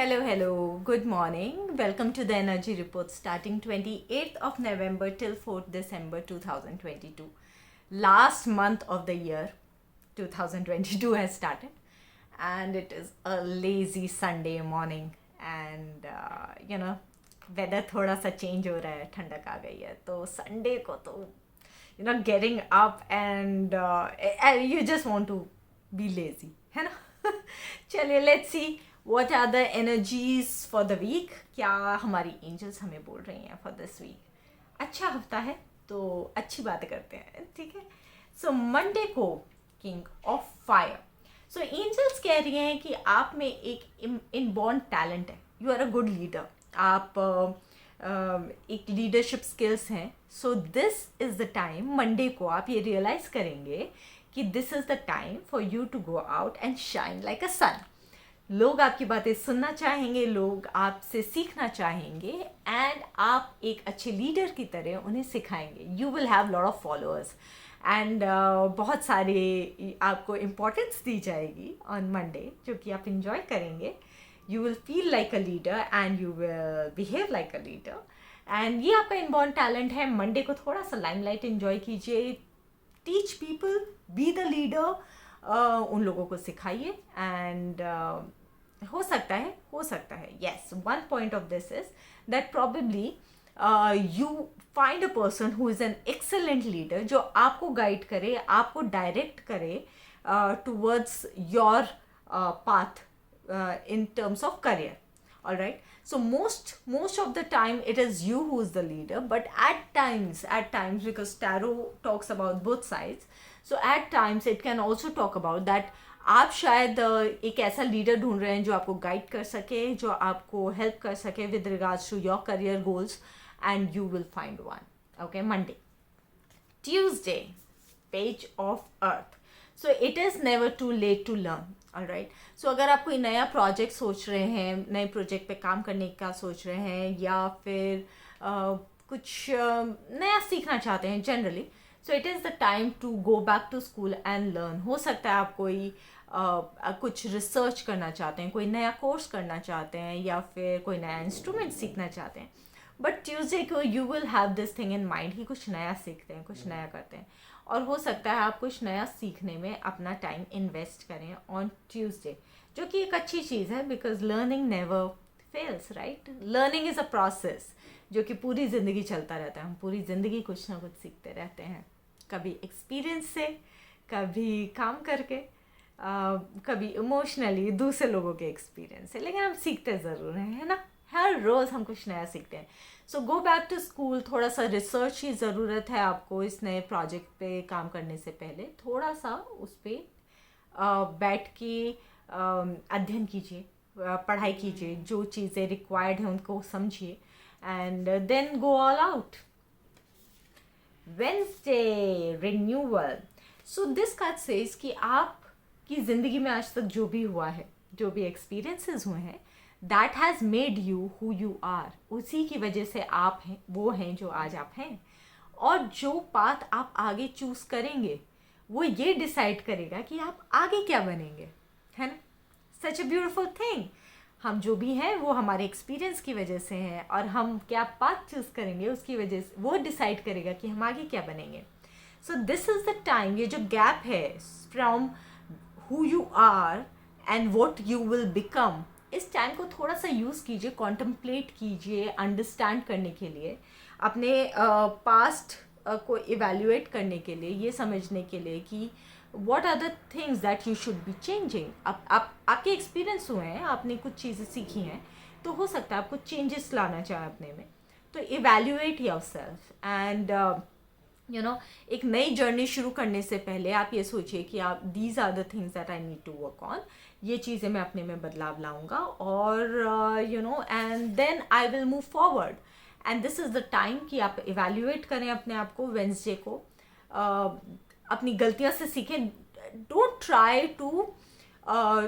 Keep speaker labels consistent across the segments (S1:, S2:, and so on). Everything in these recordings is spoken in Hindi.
S1: Hello, good morning. Welcome to the Energy Report starting 28th of November till 4th December 2022. Last month of the year 2022 has started and it is a lazy Sunday morning and weather थोड़ा सा चेंज हो रहा है, ठंडक आ गई है तो संडे को तो getting up and you just want to be lazy है ना. चलिए let's see what are the energies for the week. क्या हमारी एंजल्स हमें बोल रही हैं for this week. अच्छा हफ्ता है तो अच्छी बातें करते हैं, ठीक है. सो मंडे को king of fire. So angels कह रही हैं कि आप में एक इनबॉर्न टैलेंट है. You are a good leader. आप एक लीडरशिप स्किल्स हैं. So this is the time. Monday को आप ये रियलाइज़ करेंगे कि this is the time for you to go out and shine like a sun. लोग आपकी बातें सुनना चाहेंगे, लोग आपसे सीखना चाहेंगे एंड आप एक अच्छे लीडर की तरह उन्हें सिखाएंगे. You will have lot of followers and बहुत सारे आपको इम्पोर्टेंस दी जाएगी ऑन मंडे जो कि आप इंजॉय करेंगे. You will feel like a leader and you will behave like a leader and ये आपका इनबॉर्न टैलेंट है. मंडे को थोड़ा सा लाइमलाइट इंजॉय कीजिए. Teach people, be the leader. उन लोगों को सिखाइए एंड हो सकता है yes, one point of this is that probably you find a person who is an excellent leader जो आपको गाइड करे, आपको डायरेक्ट करे towards your path in terms of career. All right, so most of the time it is you who is the leader, but at times because tarot talks about both sides, so at times it can also talk about that आप शायद एक ऐसा लीडर ढूंढ रहे हैं जो आपको गाइड कर सके, जो आपको हेल्प कर सके with regards to your career goals and you will find one. Okay, Monday. Tuesday, page of earth. So it is never too late to learn. Alright, so अगर आप कोई नया प्रोजेक्ट सोच रहे हैं, नए प्रोजेक्ट पे काम करने का सोच रहे हैं या फिर कुछ नया सीखना चाहते हैं generally, so it is the time to go back to school and learn. हो सकता है आप कोई कुछ रिसर्च करना चाहते हैं, कोई नया कोर्स करना चाहते हैं या फिर कोई नया इंस्ट्रूमेंट सीखना चाहते हैं. बट ट्यूसडे को you will have this thing in mind कि कुछ नया सीखते हैं, कुछ नया करते हैं. और हो सकता है आप कुछ नया सीखने में अपना टाइम इन्वेस्ट करें ऑन ट्यूसडे, जो कि एक अच्छी चीज़ है because learning never fails. Right, learning is a process जो कि पूरी ज़िंदगी चलता रहता है. हम पूरी ज़िंदगी कुछ ना कुछ सीखते रहते हैं, कभी एक्सपीरियंस से, कभी काम करके, कभी इमोशनली दूसरे लोगों के एक्सपीरियंस से, लेकिन हम सीखते ज़रूर हैं, है ना. हर रोज़ हम कुछ नया सीखते हैं. सो गो बैक टू स्कूल. थोड़ा सा रिसर्च की ज़रूरत है आपको इस नए प्रोजेक्ट पे काम करने से पहले. थोड़ा सा उस पर बैठ के अध्ययन कीजिए, पढ़ाई कीजिए, जो चीज़ें रिक्वायर्ड हैं उनको समझिए and then go all out. Wednesday, renewal. So this card says कि आपकी ज़िंदगी में आज तक जो भी हुआ है, जो भी एक्सपीरियंसेस हुए हैं, that has made you who you are. उसी की वजह से आप हैं, वो हैं जो आज आप हैं. और जो पाथ आप आगे चूज़ करेंगे वो ये डिसाइड करेगा कि आप आगे क्या बनेंगे, है ना. सच अ ब्यूटिफुल थिंग. हम जो भी हैं वो हमारे एक्सपीरियंस की वजह से हैं और हम क्या पाथ चूज़ करेंगे उसकी वजह से वो डिसाइड करेगा कि हम आगे क्या बनेंगे. So this is the time. ये जो गैप है from who you are and what you will become, इस टाइम को थोड़ा सा यूज़ कीजिए, कॉन्टम्पलेट कीजिए, अंडरस्टैंड करने के लिए, अपने पास्ट को इवेल्युएट करने के लिए, ये समझने के लिए कि what are the things that you should be changing. आप आपके एक्सपीरियंस हुए हैं, आपने कुछ चीज़ें सीखी हैं, तो हो सकता है आप कुछ चेंजेस लाना चाहें अपने में. तो इवेल्युएट योरसेल्फ एंड एक नई जर्नी शुरू करने से पहले आप ये सोचिए कि आप these are the things that I need to work on. ये चीज़ें मैं अपने में बदलाव लाऊंगा और and then I will move forward. And this is the time कि आप इवेल्युएट करें अपने आप को. वेंसडे को अपनी गलतियों से सीखें. Don't try to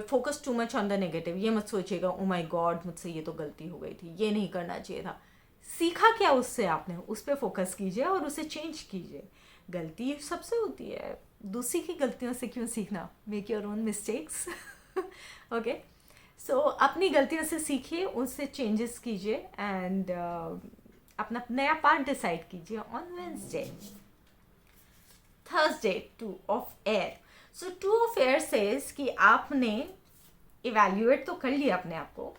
S1: focus too much on the negative. ये मत सोचिएगा ओ माई गॉड मुझसे ये तो गलती हो गई थी, ये नहीं करना चाहिए था. सीखा क्या उससे आपने, उस पर फोकस कीजिए और उसे चेंज कीजिए. गलती सबसे होती है, दूसरी की गलतियों से क्यों सीखना. Make your own mistakes. Okay, so अपनी गलतियों से सीखिए, उससे चेंजेस कीजिए एंड अपना नया पार्ट डिसाइड कीजिए on Wednesday. Thursday, two of air. So two of air says कि आपने इवेल्युएट तो कर लिया अपने आप को,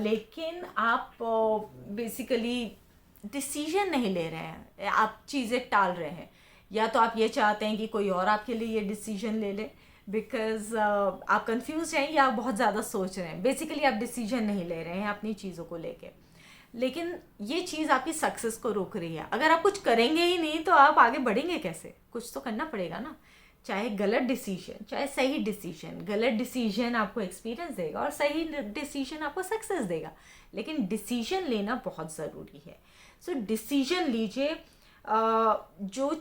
S1: लेकिन आप बेसिकली डिसीजन नहीं ले रहे हैं, आप चीज़ें टाल रहे हैं. या तो आप ये चाहते हैं कि कोई और आपके लिए ये डिसीजन ले ले बिकॉज आप कंफ्यूज हैं या आप बहुत ज़्यादा सोच रहे हैं. बेसिकली आप डिसीजन नहीं ले रहे हैं अपनी चीज़ों को लेके, लेकिन ये चीज़ आपकी सक्सेस को रोक रही है. अगर आप कुछ करेंगे ही नहीं तो आप आगे बढ़ेंगे कैसे? कुछ तो करना पड़ेगा ना. चाहे गलत डिसीजन चाहे सही डिसीजन, गलत डिसीजन आपको एक्सपीरियंस देगा और सही डिसीजन आपको सक्सेस देगा, लेकिन डिसीजन लेना बहुत ज़रूरी है. सो डिसीजन लीजिए. जो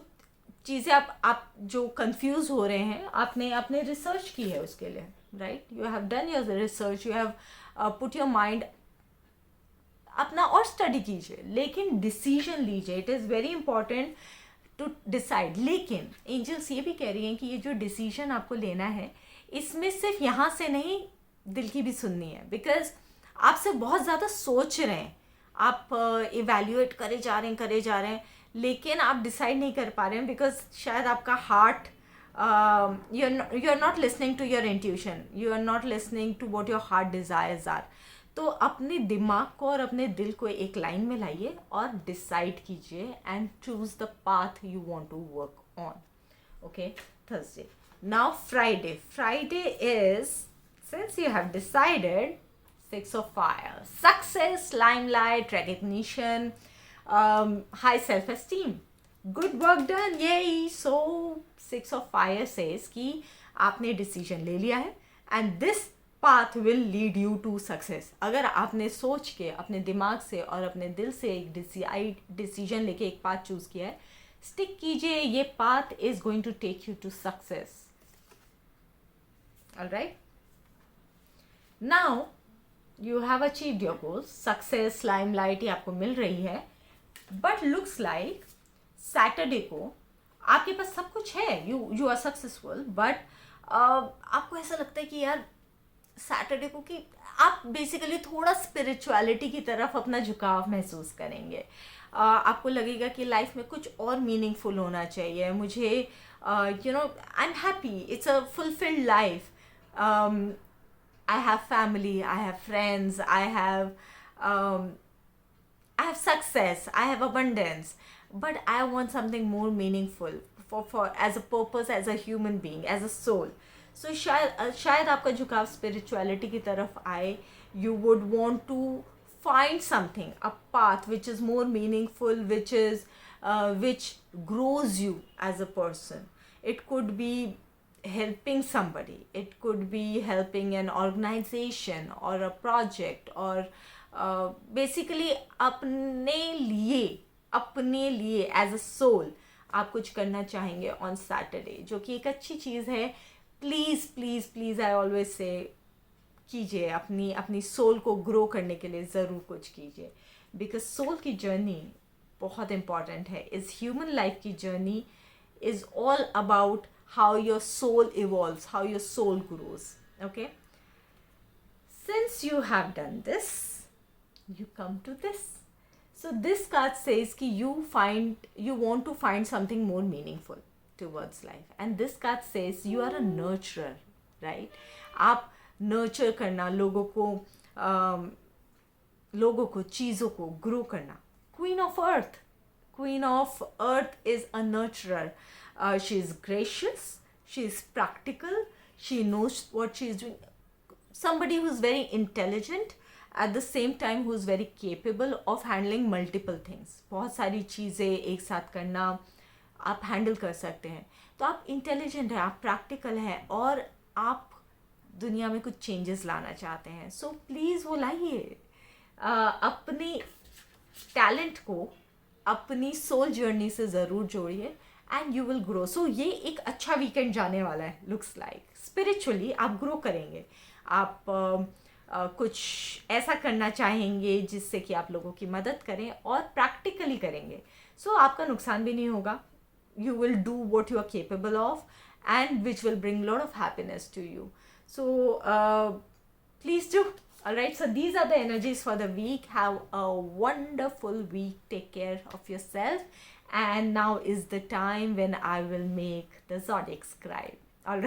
S1: चीज़ें आप जो कंफ्यूज हो रहे हैं, आपने रिसर्च की है उसके लिए, right? You have done your research, you have put your mind, अपना और स्टडी कीजिए, लेकिन डिसीजन लीजिए. It is very important to decide. लेकिन एंजल्स ये भी कह रही हैं कि ये जो डिसीजन आपको लेना है, इसमें सिर्फ यहाँ से नहीं, दिल की भी सुननी है. बिकॉज आपसे बहुत ज़्यादा सोच रहे हैं, आप इवेल्युएट करे जा रहे हैं, लेकिन आप डिसाइड नहीं कर पा रहे हैं बिकॉज शायद आपका heart, you are not listening to your intuition, you are not listening to what your heart desires are. तो अपने दिमाग को और अपने दिल को एक लाइन में लाइए और डिसाइड कीजिए and choose the path you want to work on. Okay, Thursday. Now Friday is, since you have decided, 6 of fire, success, limelight, recognition, high self-esteem, good work done, yay. So 6 of fire says कि आपने डिसीजन ले लिया है and this path will lead you to success. अगर आपने सोच के अपने दिमाग से और अपने दिल से एक डिसीजन लेके एक पाथ चूज किया है, स्टिक कीजिए. ये path is going to take you to success. Alright, now you have achieved your goals, success, limelight ये आपको मिल रही है, but looks like Saturday को आपके पास सब कुछ है, you are successful, but आपको ऐसा लगता है कि यार सैटरडे को कि आप बेसिकली थोड़ा स्पिरिचुअलिटी की तरफ अपना झुकाव महसूस करेंगे. आपको लगेगा कि लाइफ में कुछ और मीनिंगफुल होना चाहिए. मुझे you know, I am happy, it's a fulfilled life. I have family, I have friends, I have success, I have abundance, but I want something more meaningful for as a purpose, as a human being, as a soul. So शायद आपका झुकाव spirituality की तरफ आए. You would want to find something, a path which is more meaningful, which grows you as a person. It could be helping somebody, it could be helping an organization or a project, or basically अपने लिए as a soul आप कुछ करना चाहेंगे on Saturday, जो कि एक अच्छी चीज़ है. Please please please, I always say, कीजिए. अपनी सोल को ग्रो करने के लिए ज़रूर कुछ कीजिए, बिकॉज सोल की जर्नी बहुत इम्पॉर्टेंट है. इस ह्यूमन लाइफ की journey is all about how your soul evolves, how your soul grows. Okay, since you have done this, you come to this. So this card says कि you want to find something more meaningful towards life, and this card says you are a nurturer, right? आप nurture करना, लोगों को चीज़ों को grow करना. Queen of Earth is a nurturer. She is gracious, she is practical, she knows what she is doing. Somebody who is very intelligent, at the same time who is very capable of handling multiple things. बहुत सारी चीज़ें एक साथ करना आप हैंडल कर सकते हैं. तो आप इंटेलिजेंट हैं, आप प्रैक्टिकल हैं, और आप दुनिया में कुछ चेंजेस लाना चाहते हैं. सो प्लीज़ वो लाइए. अपनी टैलेंट को अपनी सोल जर्नी से ज़रूर जोड़िए एंड यू विल ग्रो. सो ये एक अच्छा वीकेंड जाने वाला है. लुक्स लाइक स्पिरिचुअली आप ग्रो करेंगे. आप कुछ ऐसा करना चाहेंगे जिससे कि आप लोगों की मदद करें, और प्रैक्टिकली करेंगे. सो आपका नुकसान भी नहीं होगा. You will do what you are capable of and which will bring lot of happiness to you. So please do. All right, so these are the energies for the week. Have a wonderful week. Take care of yourself. And now is the time when I will make the zodiac scribe.